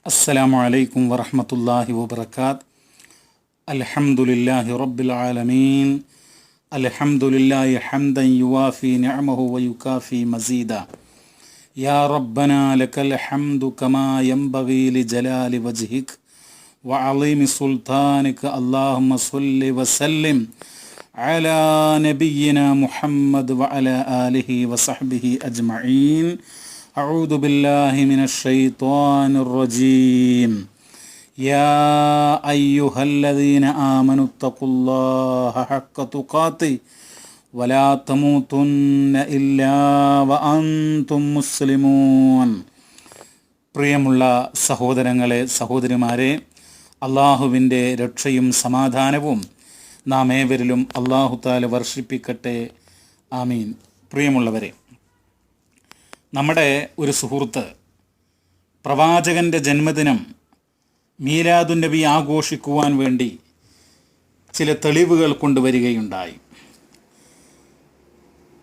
السلام عليكم ورحمة الله وبركاته. الحمد لله رب العالمين. الحمد لله حمدا يوافي نعمه ويكافي مزيدا. يا ربنا لك الحمد كما ينبغي لجلال وجهك وعظيم سلطانك. اللهم صل وسلم على نبينا محمد وعلى آله وصحبه أجمعين. أعوذ بالله من الشيطان الرجيم. يا أيها الذين آمنوا اتقوا الله حق تقاته ولا تموتن إلا وأنتم مسلمون. പ്രിയമുള്ള സഹോദരങ്ങളെ, സഹോദരിമാരെ, അള്ളാഹുവിൻ്റെ രക്ഷയും സമാധാനവും നാം ഏവരിലും അള്ളാഹു തആല വർഷിപ്പിക്കട്ടെ. ആമീൻ. പ്രിയമുള്ളവരെ, നമ്മുടെ ഒരു സുഹൃത്ത് പ്രവാചകൻ്റെ ജന്മദിനം മീലാദുൻ നബി ആഘോഷിക്കുവാൻ വേണ്ടി ചില തെളിവുകൾ കൊണ്ടുവരികയുണ്ടായി.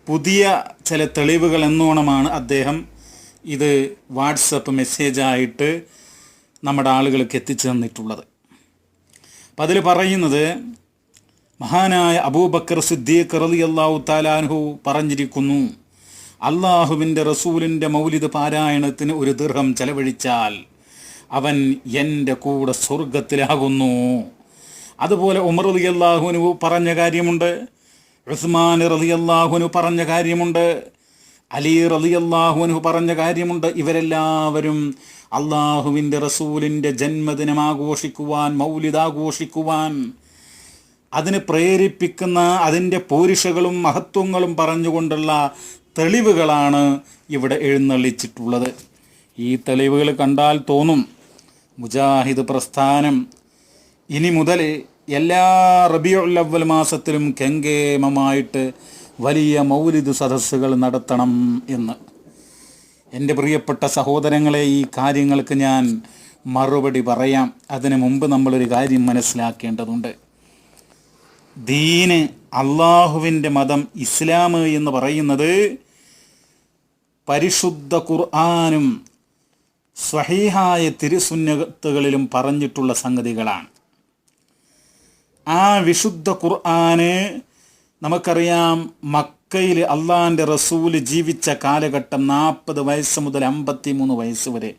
പുതിയ ചില തെളിവുകൾ എന്നോണമാണ് അദ്ദേഹം ഇത് വാട്സപ്പ് മെസ്സേജായിട്ട് നമ്മുടെ ആളുകൾക്ക് എത്തിച്ചു തന്നിട്ടുള്ളത്. അപ്പം അതിൽ പറയുന്നത്, മഹാനായ അബൂബക്കർ സിദ്ദീഖ് റളിയല്ലാഹു തആല അൻഹു പറഞ്ഞിരിക്കുന്നു, അള്ളാഹുവിൻ്റെ റസൂലിൻ്റെ മൗലിദ് പാരായണത്തിന് ഒരു ദിർഹം ചെലവഴിച്ചാൽ അവൻ എൻ്റെ കൂടെ സ്വർഗത്തിലാകുന്നു. അതുപോലെ ഉമർ റളിയല്ലാഹു അൻഹു പറഞ്ഞ കാര്യമുണ്ട്, ഉസ്മാൻ റളിയല്ലാഹു അൻഹു പറഞ്ഞ കാര്യമുണ്ട്, അലി റളിയല്ലാഹു അൻഹു പറഞ്ഞ കാര്യമുണ്ട്. ഇവരെല്ലാവരും അള്ളാഹുവിൻ്റെ റസൂലിൻ്റെ ജന്മദിനം ആഘോഷിക്കുവാൻ, മൗലിദ് ആഘോഷിക്കുവാൻ അതിന് പ്രേരിപ്പിക്കുന്ന അതിൻ്റെ പോരിഷകളും മഹത്വങ്ങളും പറഞ്ഞുകൊണ്ടുള്ള തെളിവുകളാണ് ഇവിടെ എഴുന്നള്ളിച്ചിട്ടുള്ളത്. ഈ തെളിവുകൾ കണ്ടാൽ തോന്നും, മുജാഹിദ് പ്രസ്ഥാനം ഇനി മുതൽ എല്ലാ റബീഉൽ അവ്വൽ മാസത്തിലും കെങ്കേമമായിട്ട് വലിയ മൗലിദ് സദസ്സുകൾ നടത്തണം എന്ന്. എൻ്റെ പ്രിയപ്പെട്ട സഹോദരങ്ങളെ, ഈ കാര്യങ്ങൾക്ക് ഞാൻ മറുപടി പറയാം. അതിനു മുമ്പ് നമ്മളൊരു കാര്യം മനസ്സിലാക്കേണ്ടതുണ്ട്. ദീന്, അള്ളാഹുവിൻ്റെ മതം ഇസ്ലാം എന്ന് പറയുന്നത് പരിശുദ്ധ ഖുർആനും സ്വഹീഹായ തിരുസുന്നത്തുകളിലും പറഞ്ഞിട്ടുള്ള സംഗതികളാണ്. ആ വിശുദ്ധ ഖുർആന് നമുക്കറിയാം, മക്കയിൽ അള്ളാഹിൻ്റെ റസൂല് ജീവിച്ച കാലഘട്ടം 40 വയസ്സ് മുതൽ 53 വയസ്സ് വരെ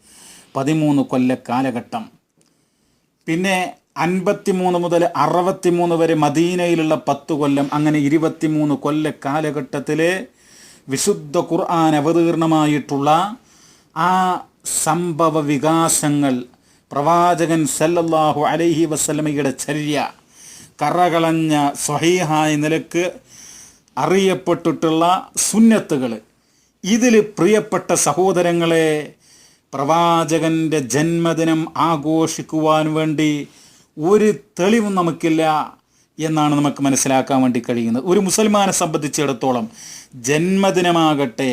13 കൊല്ല കാലഘട്ടം. പിന്നെ 53 മുതൽ 63 വരെ മദീനയിലുള്ള 10 കൊല്ലം. അങ്ങനെ 23 കൊല്ല കാലഘട്ടത്തിലെ വിശുദ്ധ ഖുർആൻ അവതീർണമായിട്ടുള്ള ആ സംഭവ വികാസങ്ങൾ, പ്രവാചകൻ സല്ലല്ലാഹു അലൈഹി വസല്ലമയുടെ ചര്യ, കറകളഞ്ഞ സ്വഹീഹായ നിലക്ക് അറിയപ്പെട്ടിട്ടുള്ള സുന്നത്തുകൾ, ഇതിൽ പ്രിയപ്പെട്ട സഹോദരങ്ങളെ, പ്രവാചകൻ്റെ ജന്മദിനം ആഘോഷിക്കുവാൻ വേണ്ടി ഒരു തെളിവും നമുക്കില്ല എന്നാണ് നമുക്ക് മനസ്സിലാക്കാൻ വേണ്ടി കഴിയുന്നത്. ഒരു മുസൽമാനെ സംബന്ധിച്ചിടത്തോളം ജന്മദിനമാകട്ടെ,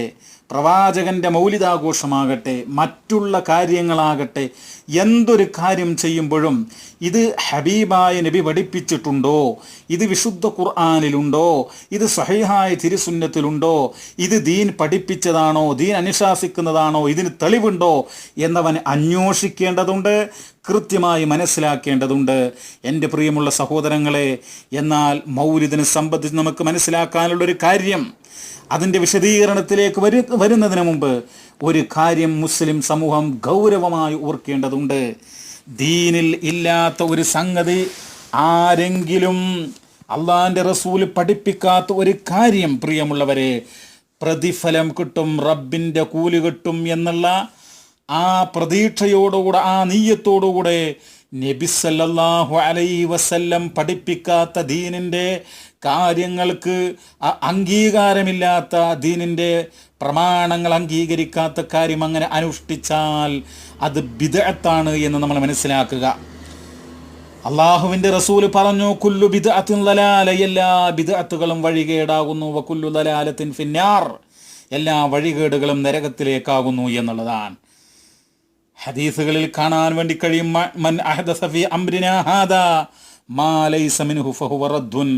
പ്രവാചകൻ്റെ മൗലിദാഘോഷമാകട്ടെ, മറ്റുള്ള കാര്യങ്ങളാകട്ടെ, എന്തൊരു കാര്യം ചെയ്യുമ്പോഴും ഇത് ഹബീബായ നബി പഠിപ്പിച്ചിട്ടുണ്ടോ, ഇത് വിശുദ്ധ ഖുർആനിലുണ്ടോ, ഇത് സ്വഹീഹായ തിരുസുന്നത്തിലുണ്ടോ, ഇത് ദീൻ പഠിപ്പിച്ചതാണോ, ദീൻ അനുശാസിക്കുന്നതാണോ, ഇതിന് തെളിവുണ്ടോ എന്നവൻ അന്വേഷിക്കേണ്ടതുണ്ട്, കൃത്യമായി മനസ്സിലാക്കേണ്ടതുണ്ട്. എൻ്റെ പ്രിയമുള്ള സഹോദരങ്ങളെ, എന്നാൽ മൗലിദിനെ സംബന്ധിച്ച് നമുക്ക് മനസ്സിലാക്കാനുള്ളൊരു കാര്യം, അതിൻ്റെ വിശദീകരണത്തിലേക്ക് വരുന്നതിന് മുമ്പ് ഒരു കാര്യം മുസ്ലിം സമൂഹം ഗൗരവമായി ഓർക്കേണ്ടതുണ്ട്. ദീനിൽ ഇല്ലാത്ത ഒരു സംഗതി, ആരെങ്കിലും അള്ളാഹിൻ്റെ റസൂൽ പഠിപ്പിക്കാത്ത ഒരു കാര്യം, പ്രിയമുള്ളവരെ, പ്രതിഫലം കിട്ടും, റബ്ബിൻ്റെ കൂലി കിട്ടും എന്നുള്ള ആ പ്രതീക്ഷയോടുകൂടെ, ആ നീയത്തോടുകൂടെ നബി സല്ലല്ലാഹു അലൈഹി വസല്ലം പഠിപ്പിക്കാത്ത ദീനിൻ്റെ കാര്യങ്ങൾക്ക്, അംഗീകാരമില്ലാത്ത ദീനിൻ്റെ പ്രമാണങ്ങൾ അംഗീകരിക്കാത്ത കാര്യം അങ്ങനെ അനുഷ്ഠിച്ചാൽ അത് ബിദ്അത്താണ് എന്ന് നമ്മൾ മനസ്സിലാക്കുക. അള്ളാഹുവിൻ്റെ റസൂൽ പറഞ്ഞു, കുല്ലു ബിദ്അത്തിൻ ദലാല, എല്ലാ ബിദ്അത്തുകളും വഴികേടാകുന്നു, വകുല്ലു ദലാലത്തിൻ ഫിന്നാർ, എല്ലാ വഴികേടുകളും നരകത്തിലേക്കാകുന്നു എന്നുള്ളതാണ്. ഹദീസുകളിൽ കാണാൻ വേണ്ടി കഴിയും, മൻ അഹ്ദസ ഫീ അംരിനാ ഹാദാ മാ ലൈസ മിൻഹു ഫഹുവ റദ്ദുൻ.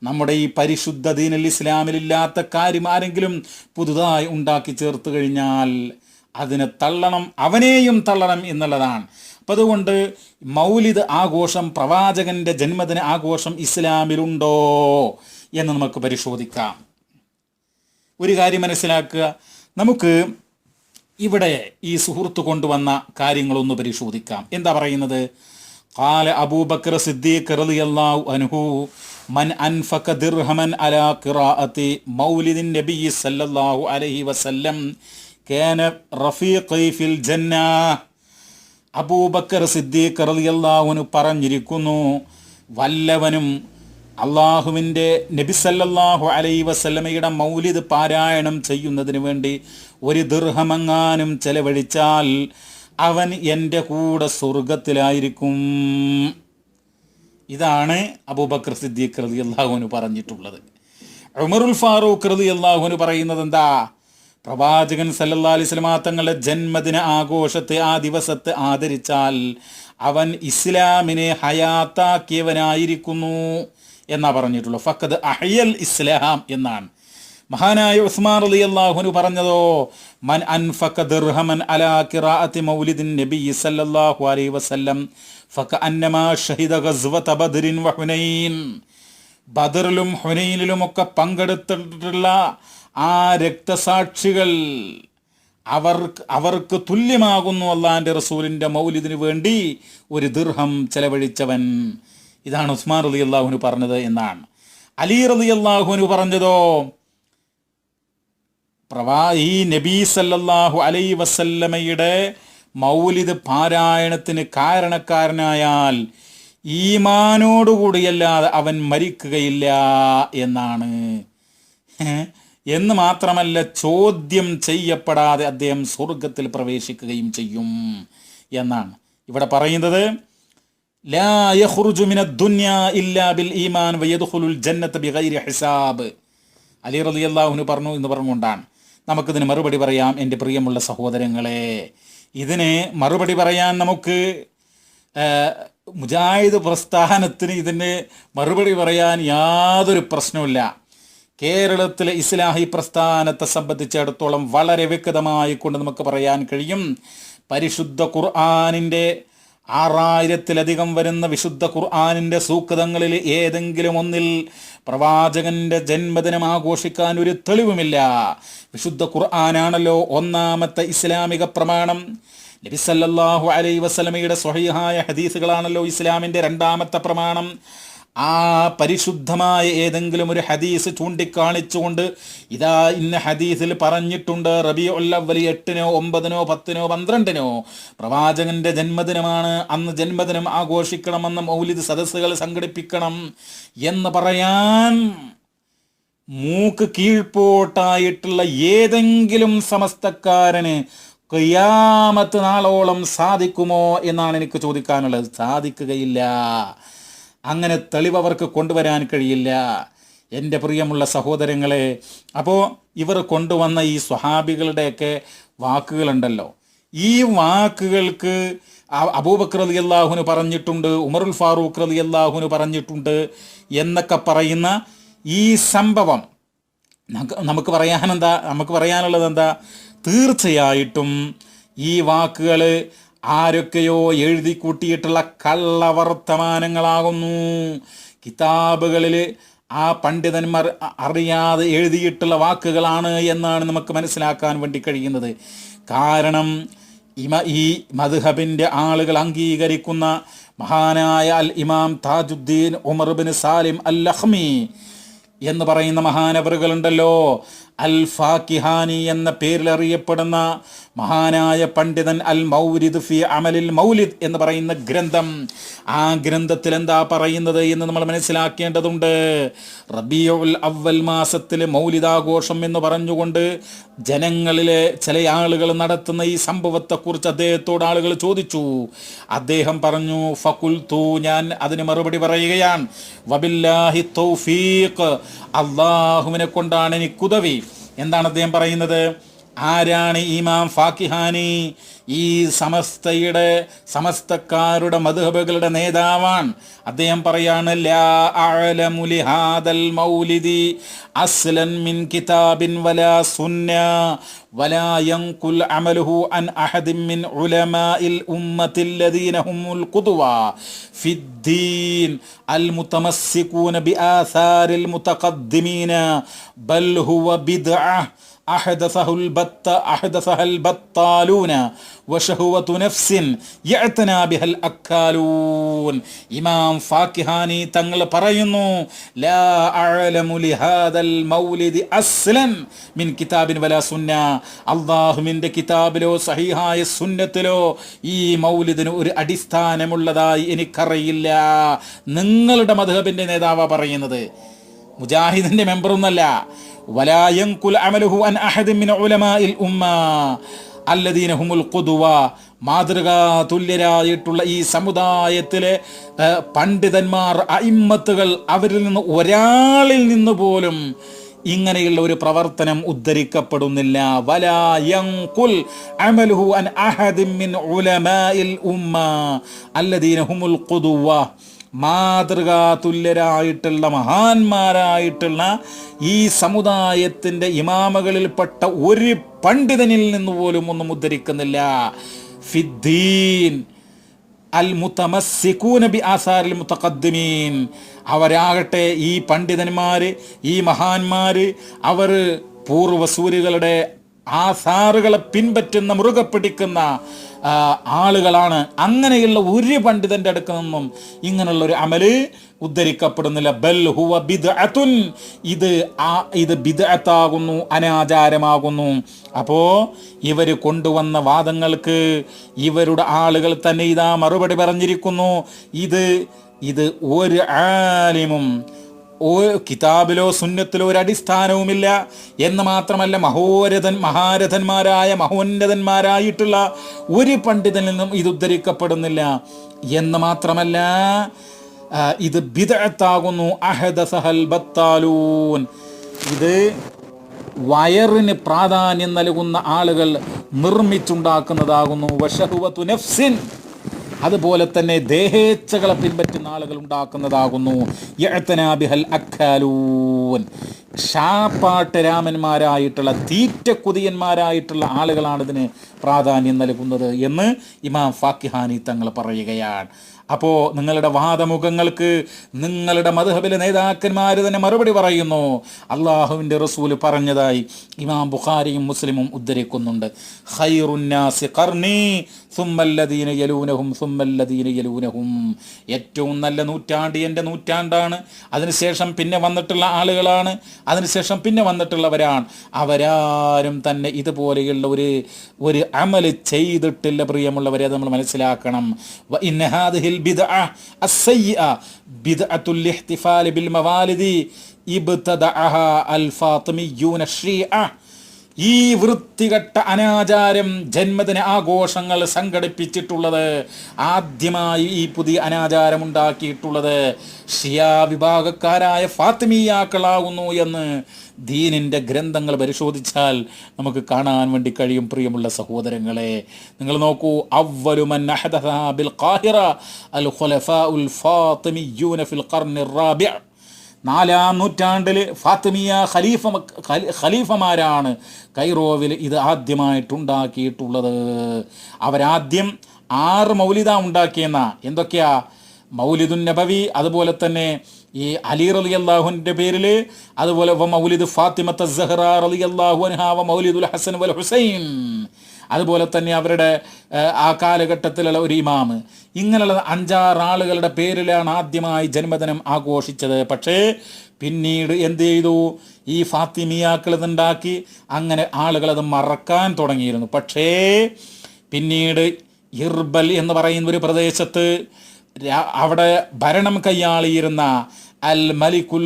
നമ്മുടെ ഈ പരിശുദ്ധ ദീനിൽ, ഇസ്ലാമിലില്ലാത്ത കാര്യം ആരെങ്കിലും പുതുതായി ഉണ്ടാക്കി ചേർത്ത് കഴിഞ്ഞാൽ അതിനെ തള്ളണം, അവനെയും തള്ളണം എന്നുള്ളതാണ്. അപ്പം അതുകൊണ്ട് മൗലിദ് ആഘോഷം, പ്രവാചകന്റെ ജന്മദിന ആഘോഷം ഇസ്ലാമിലുണ്ടോ എന്ന് നമുക്ക് പരിശോധിക്കാം. ഒരു കാര്യം മനസ്സിലാക്കുക, നമുക്ക് ഇവിടെ ഈ സുഹൃത്ത് കൊണ്ടുവന്ന കാര്യങ്ങളൊന്ന് പരിശോധിക്കാം. എന്താ പറയുന്നത്? ഖാല അബൂബക്കർ സിദ്ദീഖ് റളിയല്ലാഹു അൻഹു മൻ അൻഫഖ ദിർഹമൻ അലാ ഖിറാഅത്തി മൗലിദിൻ നബി സല്ലല്ലാഹു അലൈഹി വസല്ലം കാന റഫീഖി ഫിൽ ജന്ന. അബൂബക്കർ സിദ്ദീഖ് റളിയല്ലാഹു അൻഹു പറഞ്ഞിരിക്കുന്നു, വല്ലവനും അള്ളാഹുവിൻ്റെ നബി സല്ലല്ലാഹു അലൈഹി വസല്ലമയുടെ മൗലിദ് പാരായണം ചെയ്യുന്നതിന് വേണ്ടി ഒരു ദിർഹമെങ്ങാനും ചെലവഴിച്ചാൽ അവൻ എൻ്റെ കൂടെ സ്വർഗത്തിലായിരിക്കും. ഇതാണ് അബൂബക്കർ സിദ്ദീഖ് റളിയല്ലാഹു അൻഹു പറഞ്ഞിട്ടുള്ളത്. ഉമറുൽ ഫാറൂഖ് റളിയല്ലാഹു അൻഹു പറയുന്നത് എന്താ? പ്രവാചകൻ സല്ലല്ലാഹു അലൈഹി വസല്ലമ തങ്ങളുടെ ജന്മദിന ആഘോഷത്തെ, ആ ദിവസത്തെ ആദരിച്ചാൽ അവൻ ഇസ്ലാമിനെ ഹയാത്താക്കിയവനായിരിക്കുന്നു എന്നാ പറഞ്ഞിട്ടുള്ളൂ. ഫഖദ് അഹ്യൽ ഇസ്ലാം എന്നാണ്. മഹാനായ ഉസ്മാൻ റളിയല്ലാഹു അൻഹു പറഞ്ഞതോ, മൻ അൻഫഖ ദിർഹമൻ അലാ ഖിറാഅത്തി മൗലിദിൻ നബി സല്ലല്ലാഹു അലൈഹി വസല്ലം ഫകഅന്നമാ ഷഹിദ ഗസ്വത ബദ്രിൻ വഹുനൈൻ. ബദറിലും ഹുനൈനിലും ഒക്കെ പങ്കെടുത്തിട്ടുള്ള ആ രക്തസാക്ഷികൾ അവർക്ക് തുല്യമാകുന്നു അള്ളാഹിൻ്റെ റസൂലിൻ്റെ മൗലിദിന് വേണ്ടി ഒരു ദിർഹം ചെലവഴിച്ചവൻ. ഇതാണ് ഉസ്മാൻ റളിയല്ലാഹു അൻഹു പറഞ്ഞത് എന്നാണ്. അലി റളിയല്ലാഹു അൻഹു പറഞ്ഞതോ, ഈ നബി സല്ലല്ലാഹു അലൈഹി വസല്ലമയുടെ മൗലിദ് പാരായണത്തിന് കാരണക്കാരനായാൽ ഈമാനോടുകൂടിയല്ലാതെ അവൻ മരിക്കുകയില്ല എന്നാണ്. എന്ന് മാത്രമല്ല, ചോദ്യം ചെയ്യപ്പെടാതെ അദ്ദേഹം സ്വർഗത്തിൽ പ്രവേശിക്കുകയും ചെയ്യും എന്നാണ് ഇവിടെ പറയുന്നത്. ലാ യഖ്റുജു മിനദ് ദുനിയ ഇല്ലാ ബിൽ ഈമാൻ വയദ്ഖുലുൽ ജന്നത ബിഗൈരി ഹിസാബ്. അലി റളിയല്ലാഹു അൻഹു പറഞ്ഞു എന്ന് പറഞ്ഞുകൊണ്ടാണ്. നമുക്കിതിന് മറുപടി പറയാം എൻ്റെ പ്രിയമുള്ള സഹോദരങ്ങളെ. ഇതിന് മറുപടി പറയാൻ നമുക്ക് മുജാഹിദ് പ്രസ്ഥാനത്തിന് ഇതിന് മറുപടി പറയാൻ യാതൊരു പ്രശ്നവുമില്ല. കേരളത്തിലെ ഇസ്ലാഹി പ്രസ്ഥാനത്തെ സംബന്ധിച്ചിടത്തോളം വളരെ വ്യക്തമായി കൊണ്ട് നമുക്ക് പറയാൻ കഴിയും, പരിശുദ്ധ ഖുർആനിൻ്റെ 6000-ലധികം വരുന്ന വിശുദ്ധ ഖുർആനിൻ്റെ സൂക്തങ്ങളിൽ ഏതെങ്കിലും ഒന്നിൽ പ്രവാചകന്റെ ജന്മദിനം ആഘോഷിക്കാൻ ഒരു തെളിവുമില്ല. വിശുദ്ധ ഖുർആനാണല്ലോ ഒന്നാമത്തെ ഇസ്ലാമിക പ്രമാണം. നബി സല്ലല്ലാഹു അലൈഹി വസല്ലമയുടെ സ്വഹീഹായ ഹദീസുകളാണല്ലോ ഇസ്ലാമിൻ്റെ രണ്ടാമത്തെ പ്രമാണം. ആ പരിശുദ്ധമായ ഏതെങ്കിലും ഒരു ഹദീസ് ചൂണ്ടിക്കാണിച്ചുകൊണ്ട് ഇതാ ഇന്ന ഹദീസിൽ പറഞ്ഞിട്ടുണ്ട്, റബീഉൽ അവ്വൽ 8-നോ 9-നോ 10-നോ 12-നോ പ്രവാചകന്റെ ജന്മദിനമാണ്, അന്ന് ജന്മദിനം ആഘോഷിക്കണമെന്ന് മൗലിദ് സദസ്സുകൾ സംഘടിപ്പിക്കണം എന്ന് പറയാൻ മൂക്ക് കീഴ്പോട്ടായിട്ടുള്ള ഏതെങ്കിലും സമസ്തക്കാരന് ഖിയാമത്ത് നാളോളം സാധിക്കുമോ എന്നാണ് എനിക്ക് ചോദിക്കാനുള്ളത്. സാധിക്കുകയില്ല. അങ്ങനെ തെളിവ് അവർക്ക് കൊണ്ടുവരാൻ കഴിയില്ല. എൻ്റെ പ്രിയമുള്ള സഹോദരങ്ങളെ, അപ്പോൾ ഇവർ കൊണ്ടുവന്ന ഈ സ്വഹാബികളുടെയൊക്കെ വാക്കുകളുണ്ടല്ലോ, ഈ വാക്കുകൾക്ക് അബൂബക്കർ റളിയല്ലാഹു അൻഹു പറഞ്ഞിട്ടുണ്ട്, ഉമറുൽ ഫാറൂഖ് റളിയല്ലാഹു അൻഹു പറഞ്ഞിട്ടുണ്ട് എന്നൊക്കെ പറയുന്ന ഈ സംഭവം നമുക്ക് പറയാനുള്ളത് എന്താ? തീർച്ചയായിട്ടും ഈ വാക്കുകൾ ആരൊക്കെയോ എഴുതി കൂട്ടിയിട്ടുള്ള കള്ളവർത്തമാനങ്ങളാകുന്നു. കിതാബുകളിൽ ആ പണ്ഡിതന്മാർ അറിയാതെ എഴുതിയിട്ടുള്ള വാക്കുകളാണ് എന്നാണ് നമുക്ക് മനസ്സിലാക്കാൻ വേണ്ടി കഴിയുന്നത്. കാരണം ഈ മദ്ഹബിൻ്റെ ആളുകൾ അംഗീകരിക്കുന്ന മഹാനായ അൽ ഇമാം താജുദ്ദീൻ ഉമർ ബിൻ സാലിം അൽ ലഖ്മി എന്ന് പറയുന്ന മഹാനവറുകളുണ്ടല്ലോ, അൽ ഫാക്കിഹാനി എന്ന പേരിൽ അറിയപ്പെടുന്ന മഹാനായ പണ്ഡിതൻ അൽ മൗരിദ് ഫി അമലിൽ മൗലിദ് എന്ന് പറയുന്ന ഗ്രന്ഥം, ആ ഗ്രന്ഥത്തിൽ എന്താ പറയുന്നത് എന്ന് നമ്മൾ മനസ്സിലാക്കേണ്ടതുണ്ട്. റബീഉൽ അവ്വൽ മാസത്തിലെ മൗലിദാഘോഷം എന്ന് പറഞ്ഞുകൊണ്ട് ജനങ്ങളിലെ ചില ആളുകൾ നടത്തുന്ന ഈ സംഭവത്തെക്കുറിച്ച് അദ്ദേഹത്തോട് ആളുകൾ ചോദിച്ചു. അദ്ദേഹം പറഞ്ഞു, ഫഖുൽതു, ഞാൻ അതിന് മറുപടി പറയുകയാണ്, വബില്ലാഹി തൗഫീഖ്, അള്ളാഹുവിനെ കൊണ്ടാണ് എനിക്കുദവി. എന്താണ് അദ്ദേഹം പറയുന്നത്? ആരാണ് ഇമാം ഫാക്കിഹാനി ഈ സമസ്തക്കാരുടെ മദ്ഹബുകളുടെ നേതാവാണ്. അദ്ദേഹം പറയാണ്, ലാ അഅലമു ലിഹാദൽ മൗലിദി അസ്ലൻ മിൻ കിതാബിൻ വലാ സുന്ന വലാ യൻഖുൽ അമലുഹു അൻ അഹദിൻ മിൻ ഉലമാഇൽ ഉമ്മത്തിൽ ലദീന ഹുമുൽ ഖുദ്വ ഫിദ്ദീൻ അൽ മുതമസ്സികൂന ബിആസാരിൽ മുതഖദ്ദിമീന ബൽ ഹുവ ബിദ്അഹ് അഹദസഹൽ ബത്താലൂന വശഹുവതു നഫ്സിൻ യഅ്തനാ ബിഹൽ അക്കാലൂൻ. ഇമാം ഫാക്കിഹാനി തങ്ങൾ പറയുന്നു, ലാ അഅലമു ലിഹാദൽ മൗലിദി അസ്ലൻ മിൻ കിതാബിൻ വലാ സുന്ന. അല്ലാഹുവിൻ്റെ കിതാബിലോ സഹീഹായ സുന്നത്തിലോ ഈ മൗലിദിന് ഒരു അടിസ്ഥാനമുള്ളതായി എനിക്കറിയില്ല. നിങ്ങളുടെ മദ്ഹബിൻ്റെ നേതാവാ പറയുന്നത്, മുജാഹിദിന്റെ മെമ്പറൊന്നല്ല. വലാ യൻഖുൽ അമലുഹു അൻ അഹദിൻ മിൻ ഉലമാഇൽ ഉമ്മ അല്ലദീന ഹുമുൽ ഖുദ്വ. മാതൃകാ തുല്യരായിട്ടുള്ള ഈ സമുദായത്തിലെ പണ്ഡിതന്മാർ, അഇമ്മത്തുകൾ, അവരിൽ നിന്ന് ഒരാളിൽ നിന്ന് പോലും ഇങ്ങനെയുള്ള ഒരു പ്രവർത്തനം ഉദ്ധരിക്കപ്പെടുന്നില്ല. വലാ യൻഖുൽ അമലുഹു അൻ അഹദിൻ മിൻ ഉലമാഇൽ ഉമ്മ അല്ലദീന ഹുമുൽ ഖുദ്വ. മാതൃകാ തുല്യരായിട്ടുള്ള മഹാന്മാരായിട്ടുള്ള ഈ സമുദായത്തിൻ്റെ ഇമാമകളിൽപ്പെട്ട ഒരു പണ്ഡിതനിൽ നിന്ന് പോലും ഒന്നും ഉദ്ധരിക്കുന്നില്ല. ഫിദ്ദീൻ അൽ മുതമസ്സികൂന ബി ആസാരിൽ മുതഖദ്ദിമീൻ. അവരാകട്ടെ, ഈ പണ്ഡിതന്മാർ, ഈ മഹാന്മാർ, അവർ പൂർവസൂരികളുടെ ആസാറുകളെ പിൻപറ്റുന്ന, മുറുകെ പിടിക്കുന്ന ആളുകളാണ്. അങ്ങനെയുള്ള ഒരു പണ്ഡിതന്റെ അടുക്കൽ നിന്നും ഇങ്ങനെയുള്ള ഒരു അമല് ഉദ്ധരിക്കപ്പെടുന്നില്ല. ബൽ ഹുവ ബിദ്അത്തുൻ. ഇത് ബിദ്അത്താകുന്നു, അനാചാരമാകുന്നു. അപ്പോൾ ഇവർ കൊണ്ടുവന്ന വാദങ്ങൾക്ക് ഇവരുടെ ആളുകൾ തന്നെ ഇതാ മറുപടി പറഞ്ഞിരിക്കുന്നു. ഇത് ഒരു ആലിമും കിതാബിലോ സുന്നത്തിലോ ഒരു അടിസ്ഥാനവുമില്ല എന്ന് മാത്രമല്ല, മഹാരഥന്മാരായ മഹോന്നതന്മാരായിട്ടുള്ള ഒരു പണ്ഡിതനിൽ നിന്നും ഇത് ഉദ്ധരിക്കപ്പെടുന്നില്ല എന്ന് മാത്രമല്ല, ഇത് ബിദ്അത്താകുന്നു. അഹദസഹൽ ബത്താലൂൻ. ഇത് വയറിന് പ്രാധാന്യം നൽകുന്ന ആളുകൾ നിർമ്മിച്ചുണ്ടാക്കുന്നതാകുന്നു. വശഹുവതു നഫ്സിൻ. അതുപോലെ തന്നെ ദേഹേച്ഛകളെ പിൻപറ്റുന്ന ആളുകൾ ഉണ്ടാക്കുന്നതാകുന്നു. യഅ്തനാ ബിഹൽ അക്കാലൂൻ. ഷാപ്പാട്ട് രാമന്മാരായിട്ടുള്ള, തീറ്റക്കുതിയന്മാരായിട്ടുള്ള ആളുകളാണ് ഇതിന് പ്രാധാന്യം നൽകുന്നത് എന്ന് ഇമാം ഫാക്കിഹാനി തങ്ങൾ പറയുകയാണ്. അപ്പോൾ നിങ്ങളുടെ വാദമുഖങ്ങൾക്ക് നിങ്ങളുടെ മദ്ഹബിലെ നേതാക്കന്മാർ തന്നെ മറുപടി പറയുന്നു. അള്ളാഹുവിൻ്റെ റസൂൽ പറഞ്ഞതായി ഇമാം ബുഖാരിയും മുസ്ലിമും ഉദ്ധരിക്കുന്നുണ്ട്, ഖൈറുന്നാസി ഖർനി സുമ്മല്ലദീന യലൂനഹും സുമ്മല്ലദീന യലൂനഹും. ഏറ്റവും നല്ല നൂറ്റാണ്ട് എൻ്റെ നൂറ്റാണ്ടാണ്, അതിനുശേഷം പിന്നെ വന്നിട്ടുള്ള ആളുകളാണ്, അതിനുശേഷം പിന്നെ വന്നിട്ടുള്ളവരാണ്. അവരാരും തന്നെ ഇതുപോലെയുള്ള ഒരു അമല് ചെയ്തിട്ടില്ല. പ്രിയമുള്ളവരെ, അത് നമ്മൾ മനസ്സിലാക്കണം. വ ഇന്ന ഹാദിഹിൽ ബിദ്അ അസ്സയ്യിഅ ബിദ്അത്തുൽ ഇഹ്തിഫാൽ ബിൽ മവാലിദി ഇബ്തദഅഹ അൽ ഫാത്തിമിയ്യൂന ശീഅ. ഈ വൃത്തികെട്ട അനാചാരം, ജന്മദിന ആഘോഷങ്ങൾ സംഘടിപ്പിച്ചിട്ടുള്ളത്, ആദ്യമായി ഈ പുതിയ അനാചാരം ഉണ്ടാക്കിയിട്ടുള്ളത് ഷിയാ വിഭാഗക്കാരായ ഫാത്തിമിയാക്കളാകുന്നു എന്ന് ദീനിൻ്റെ ഗ്രന്ഥങ്ങൾ പരിശോധിച്ചാൽ നമുക്ക് കാണാൻ വേണ്ടി കഴിയും. പ്രിയമുള്ള സഹോദരങ്ങളെ, നിങ്ങൾ നോക്കൂ, അവ്വലു മൻ അഹദസ ബിൽ ഖാഹിറ അൽ ഖുലഫാഉൽ ഫാത്തിമിയ്യൂന ഫിൽ ഖർനിർ റാബിഅ. 4-ാം നൂറ്റാണ്ടിൽ ഫാത്തിമിയ ഖലീഫമാരാണ് കൈറോവിൽ ഇത് ആദ്യമായിട്ടുണ്ടാക്കിയിട്ടുള്ളത്. അവരാദ്യം 6 മൗലിദ ഉണ്ടാക്കിയെന്ന. എന്തൊക്കെയാ? മൗലിദുൻ നബവി, അതുപോലെ തന്നെ ഈ അലി റളിയല്ലാഹുവിൻ്റെ പേരിൽ, അതുപോലെ മൗലിദ് ഫാത്തിമത്ത സഹ്റ റളിയല്ലാഹു അൻഹാ, മൗലിദുൽ ഹസൻ വൽ ഹുസൈൻ, അതുപോലെ തന്നെ അവരുടെ ആ കാലഘട്ടത്തിലുള്ള ഒരു ഇമാമ്. ഇങ്ങനെയുള്ള 5-6 ആളുകളുടെ പേരിലാണ് ആദ്യമായി ജന്മദിനം ആഘോഷിച്ചത്. പക്ഷേ പിന്നീട് എന്ത് ചെയ്തു? ഈ ഫാത്തിമിയാക്കൾ ഇതുണ്ടാക്കി അങ്ങനെ ആളുകളത് മറക്കാൻ തുടങ്ങിയിരുന്നു. പക്ഷേ പിന്നീട് ഇർബൽ എന്ന് പറയുന്ന ഒരു പ്രദേശത്ത് അവിടെ ഭരണം കൈയാളിയിരുന്ന അൽ മലിക്കുൽ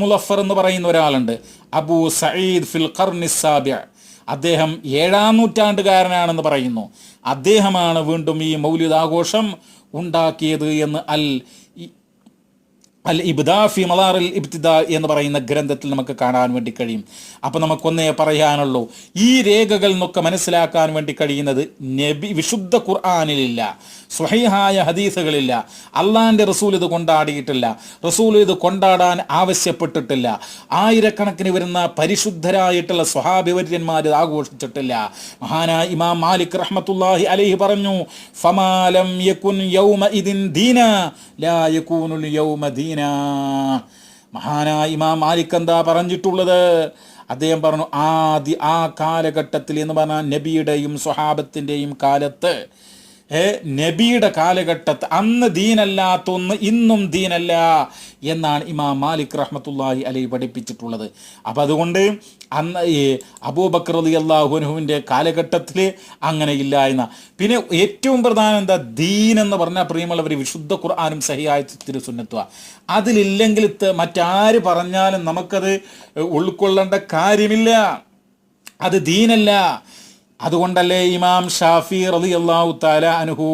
മുലഫർ എന്ന് പറയുന്ന ഒരാളുണ്ട്, അബൂ സഈദ് ഫിൽ ഖർനി സാബിഅ. അദ്ദേഹം 7-ാം നൂറ്റാണ്ടുകാരനാണെന്ന് പറയുന്നു. അദ്ദേഹമാണ് വീണ്ടും ഈ മൗലിദ് ആഘോഷം ഉണ്ടാക്കിയത് എന്ന് അൽ ഇബ്ദാ ഫി മലാറിൽ ഇബ്തിദാ എന്ന് പറയുന്ന ഗ്രന്ഥത്തിൽ നമുക്ക് കാണാൻ വേണ്ടി കഴിയും. അപ്പോൾ നമുക്കൊന്നേ പറയാനുള്ളൂ, ഈ രേഖകൾ എന്നൊക്കെ മനസ്സിലാക്കാൻ വേണ്ടി കഴിയുന്നത് വിശുദ്ധ ഖുർആനിലില്ല, സ്വഹീഹായ ഹദീസുകളില്ല. അള്ളാഹിൻ്റെ റസൂൽ ഇത് കൊണ്ടാടിയിട്ടില്ല, റസൂൽ ഇത് കൊണ്ടാടാൻ ആവശ്യപ്പെട്ടിട്ടില്ല. ആയിരക്കണക്കിന് വരുന്ന പരിശുദ്ധരായിട്ടുള്ള സ്വഹാബിവര്യന്മാർ ആഘോഷിച്ചിട്ടില്ല. മഹാനായ ഇമാം മാലിക് റഹ്മത്തുള്ളാഹി അലൈഹി പറഞ്ഞു, ഫമാലം യകുൻ യൗമ ഇദിൻ ദീന ലാ യകൂനുൽ യൗമ ദീന. മഹാനായ ഇമാം മാലിക് എന്താ പറഞ്ഞിട്ടുള്ളത്? അദ്ദേഹം പറഞ്ഞു, ആ കാലഘട്ടത്തിൽ എന്ന് പറഞ്ഞാൽ നബിയുടെയും സ്വഹാബത്തിൻ്റെയും കാലത്ത്, നബിയുടെ കാലഘട്ടത്ത് അന്ന് ദീനല്ലാത്തൊന്ന് ഇന്നും ദീനല്ല എന്നാണ് ഇമാം മാലിക് റഹ്മത്തുള്ളാഹി അലൈഹി പഠിപ്പിച്ചിട്ടുള്ളത്. അപ്പം അതുകൊണ്ട് അന്ന് ഈ അബൂബക്കർ റളിയല്ലാഹു അൻഹുവിൻ്റെ കാലഘട്ടത്തിൽ അങ്ങനെ ഇല്ല എന്ന. പിന്നെ ഏറ്റവും പ്രധാനം എന്താ, ദീൻ എന്ന് പറഞ്ഞാൽ പ്രിയമുള്ളവർ വിശുദ്ധ ഖുർആനും സഹിഹായ തിരുസുന്നത്തുവാ. അതിലില്ലെങ്കിൽ മറ്റാര് പറഞ്ഞാലും നമുക്കത് ഉൾക്കൊള്ളേണ്ട കാര്യമില്ല, അത് ദീനല്ല. അതുകൊണ്ടല്ലേ ഇമാം ഷാഫി റളിയല്ലാഹു തആല അൻഹു,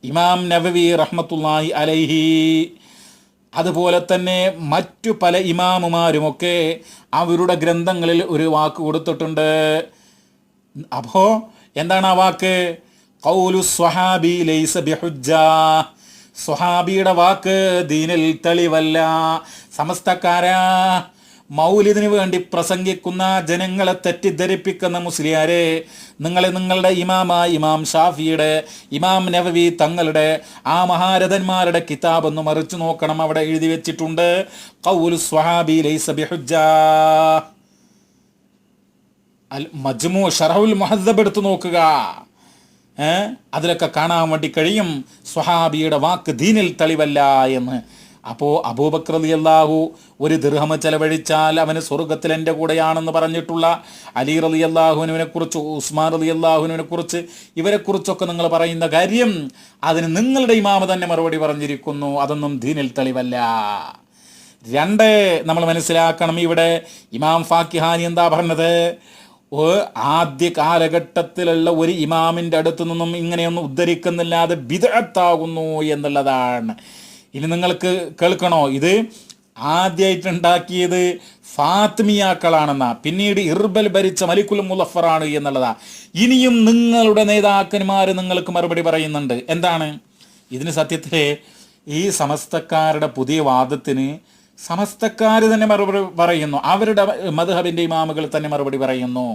ഇമാം നവവി റഹ്മത്തുള്ളാഹി അലൈഹി, അതുപോലെ തന്നെ മറ്റു പല ഇമാമുമാരുമൊക്കെ അവരുടെ ഗ്രന്ഥങ്ങളിൽ ഒരു വാക്ക് കൊടുത്തിട്ടുണ്ട്. അപ്പോൾ എന്താണ് ആ വാക്ക്? ഖൗലു സ്വഹാബി ലൈസ ബിഹുജ്ജ. സ്വഹാബിയുടെ വാക്ക് ദീനിൽ തെളിവല്ല. സമസ്തക്കാരാ, മൗലിദിന് വേണ്ടി പ്രസംഗിക്കുന്ന ജനങ്ങളെ തെറ്റിദ്ധരിപ്പിക്കുന്ന മുസ്ലിയാരെ, നിങ്ങളുടെ ഇമാം ഷാഫിയുടെ, ഇമാം നവവി തങ്ങളുടെ ആ മഹാരഥന്മാരുടെ കിതാബ് ഒന്ന് മറിച്ചു നോക്കണം. അവിടെ എഴുതി വെച്ചിട്ടുണ്ട്, ഖൗലു സ്വഹാബി ലൈസ ബിഹുജ്ജ. അൽ മജ്മു ശറഹുൽ മുഹദ്ദബ് എടുത്തു നോക്കുക, അതിലൊക്കെ കാണാൻ വേണ്ടി കഴിയും സ്വഹാബിയുടെ വാക്ക് ദീനിൽ തെളിവല്ല എന്ന്. അപ്പോൾ അബൂബക്കർ റളിയല്ലാഹു ഒരു ദിർഹം ചെലവഴിച്ചാൽ അവന് സ്വർഗത്തിൽ എൻ്റെ കൂടെയാണെന്ന് പറഞ്ഞിട്ടുള്ള അലി റളിയല്ലാഹുവിനെ കുറിച്ച്, ഉസ്മാൻ റളിയല്ലാഹുവിനെ കുറിച്ച്, ഇവരെക്കുറിച്ചൊക്കെ നിങ്ങൾ പറയുന്ന കാര്യം, അതിന് നിങ്ങളുടെ ഇമാമ തന്നെ മറുപടി പറഞ്ഞിരിക്കുന്നു, അതൊന്നും ദീനിൽ തെളിവല്ല. രണ്ട്, നമ്മൾ മനസ്സിലാക്കണം, ഇവിടെ ഇമാം ഫാക്കിഹാനി എന്താ പറഞ്ഞത്? ആദ്യ കാലഘട്ടത്തിലുള്ള ഒരു ഇമാമിൻ്റെ അടുത്തു നിന്നും ഇങ്ങനെയൊന്നും ഉദ്ധരിക്കുന്നില്ലാതെ ബിദ്അത്താകുന്നു എന്നുള്ളതാണ്. ഇനി നിങ്ങൾക്ക് കേൾക്കണോ, ഇത് ആദ്യമായിട്ടുണ്ടാക്കിയത് ഫാത്തിമിയാക്കളാണെന്നാ, പിന്നീട് ഇർബൽ ഭരിച്ച മലിക്കുൽ മുലഫറാണ് എന്നുള്ളതാ. ഇനിയും നിങ്ങളുടെ നേതാക്കന്മാർ നിങ്ങൾക്ക് മറുപടി പറയുന്നുണ്ട്. എന്താണ് ഇതിന്? സത്യത്തിലെ ഈ സമസ്തക്കാരുടെ പുതിയ വാദത്തിന് സമസ്തക്കാർ തന്നെ മറുപടി പറയുന്നു, അവരുടെ മദ്ഹബിൻ്റെ ഇമാമുകൾ തന്നെ മറുപടി പറയുന്നു.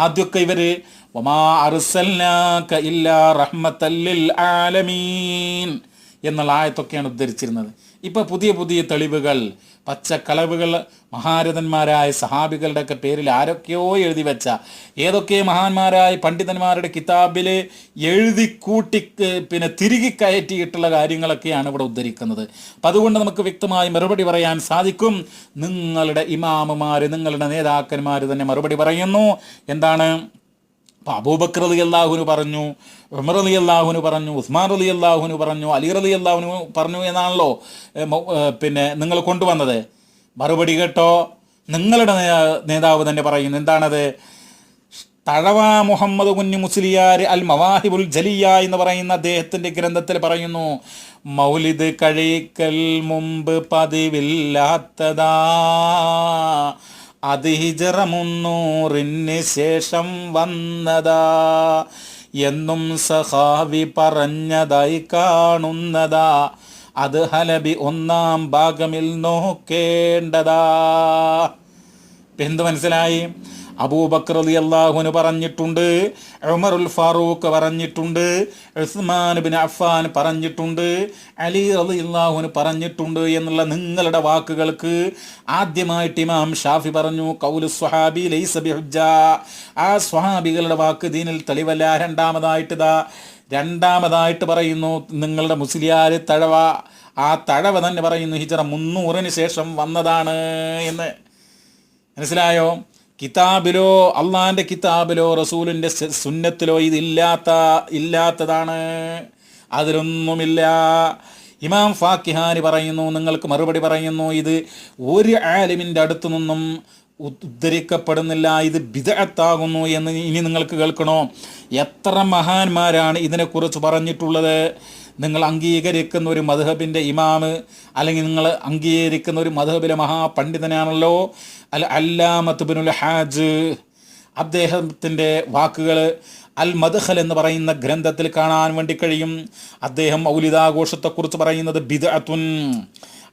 ആദ്യമൊക്കെ ഇവര് വമാ അർസൽനാക ഇല്ലാ റഹ്മത്തൽ ലിൽ ആലമീൻ എന്നുള്ള ആയത്തൊക്കെയാണ് ഉദ്ധരിച്ചിരുന്നത്. ഇപ്പോൾ പുതിയ പുതിയ തെളിവുകൾ, പച്ചക്കളവുകൾ മഹാരഥന്മാരായ സഹാബികളുടെയൊക്കെ പേരിൽ ആരൊക്കെയോ എഴുതി വെച്ച, ഏതൊക്കെ മഹാന്മാരായ പണ്ഡിതന്മാരുടെ കിതാബിൽ എഴുതി കൂട്ടി പിന്നെ തിരികെ കയറ്റിയിട്ടുള്ള കാര്യങ്ങളൊക്കെയാണ് ഇവിടെ ഉദ്ധരിക്കുന്നത്. അപ്പം അതുകൊണ്ട് നമുക്ക് വ്യക്തമായി മറുപടി പറയാൻ സാധിക്കും. നിങ്ങളുടെ ഇമാമുമാർ, നിങ്ങളുടെ നേതാക്കന്മാർ തന്നെ മറുപടി പറയുന്നു. എന്താണ്? അപ്പോൾ അബൂബക്കർ റളിയല്ലാഹുവിന് പറഞ്ഞു, ഉമർ റളിയല്ലാഹുവിന് പറഞ്ഞു, ഉസ്മാൻ റളിയല്ലാഹുവിന് പറഞ്ഞു, അലി റളിയല്ലാഹുവിന് പറഞ്ഞു എന്നാണല്ലോ പിന്നെ നിങ്ങൾ കൊണ്ടുവന്നത്. മറുപടി കേട്ടോ, നിങ്ങളുടെ നേതാവ് തന്നെ പറയുന്നു. എന്താണത്? തഴവ മുഹമ്മദ് കുഞ്ഞി മുസ്ലിയാർ അൽ മവാഹിബുൽ ജലിയ എന്ന് പറയുന്ന അദ്ദേഹത്തിൻ്റെ ഗ്രന്ഥത്തിൽ പറയുന്നു, മൗലിദ് കഴിക്കൽ മുമ്പ് പതിവില്ലാത്തതാ, അത് ഹിജറ 300 ശേഷം വന്നതാ എന്നും സഹാബി പറഞ്ഞതായി കാണുന്നതാ, അത് ഹലബി 1-ാം ഭാഗമിൽ നോക്കേണ്ടതാ. എന്ത് മനസ്സിലായി? അബൂബക്കർ റളിയല്ലാഹുവിന് പറഞ്ഞിട്ടുണ്ട്, ഉമറുൽ ഫാറൂഖ് പറഞ്ഞിട്ടുണ്ട്, ഉസ്മാൻ ഇബ്നു അഫ്ഫാൻ പറഞ്ഞിട്ടുണ്ട്, അലി റളിയല്ലാഹുവിന് പറഞ്ഞിട്ടുണ്ട് എന്നുള്ള നിങ്ങളുടെ വാക്കുകൾക്ക് ആദ്യമായിട്ട് ഇമാം ഷാഫി പറഞ്ഞു ഖൗലു സ്വഹാബി ലൈസ ബിഹുജ്ജ, ആ സ്വഹാബികളുടെ വാക്ക് ദീനിൽ തെളിവല്ല. രണ്ടാമതായിട്ട് പറയുന്നു നിങ്ങളുടെ മുസ്ലിയാർ തഴവ, ആ തഴവ തന്നെ പറയുന്നു ഹിജറ 300 ശേഷം വന്നതാണ് എന്ന്. മനസ്സിലായോ? കിതാബിലോ അള്ളാഹിൻ്റെ കിതാബിലോ റസൂലിൻ്റെ സുന്നത്തിലോ ഇത് ഇല്ലാത്തതാണ്, അതിലൊന്നുമില്ല. ഇമാം ഫാക്കിഹാനി പറയുന്നു, നിങ്ങൾക്ക് മറുപടി പറയുന്നു, ഇത് ഒരു ആലിമിൻ്റെ അടുത്തു നിന്നും ഉദ്ധരിക്കപ്പെടുന്നില്ല, ഇത് ബിദ്അത്താകുന്നു എന്ന്. ഇനി നിങ്ങൾക്ക് കേൾക്കണോ, എത്ര മഹാന്മാരാണ് ഇതിനെക്കുറിച്ച് പറഞ്ഞിട്ടുള്ളത്. നിങ്ങൾ അംഗീകരിക്കുന്ന ഒരു മദ്ഹബിൻ്റെ ഇമാമ്, അല്ലെങ്കിൽ നിങ്ങൾ അംഗീകരിക്കുന്ന ഒരു മദ്ഹബിലെ മഹാപണ്ഡിതനാണല്ലോ അല്ലാമത്ത് ഇബ്നുൽ ഹാജ്. അദ്ദേഹത്തിൻ്റെ വാക്കുകൾ അൽ മദ്ഖൽ എന്ന് പറയുന്ന ഗ്രന്ഥത്തിൽ കാണാൻ വേണ്ടി കഴിയും. അദ്ദേഹം മൗലിദാഘോഷത്തെക്കുറിച്ച് പറയുന്നത് ബിദ്അത്തുൻ,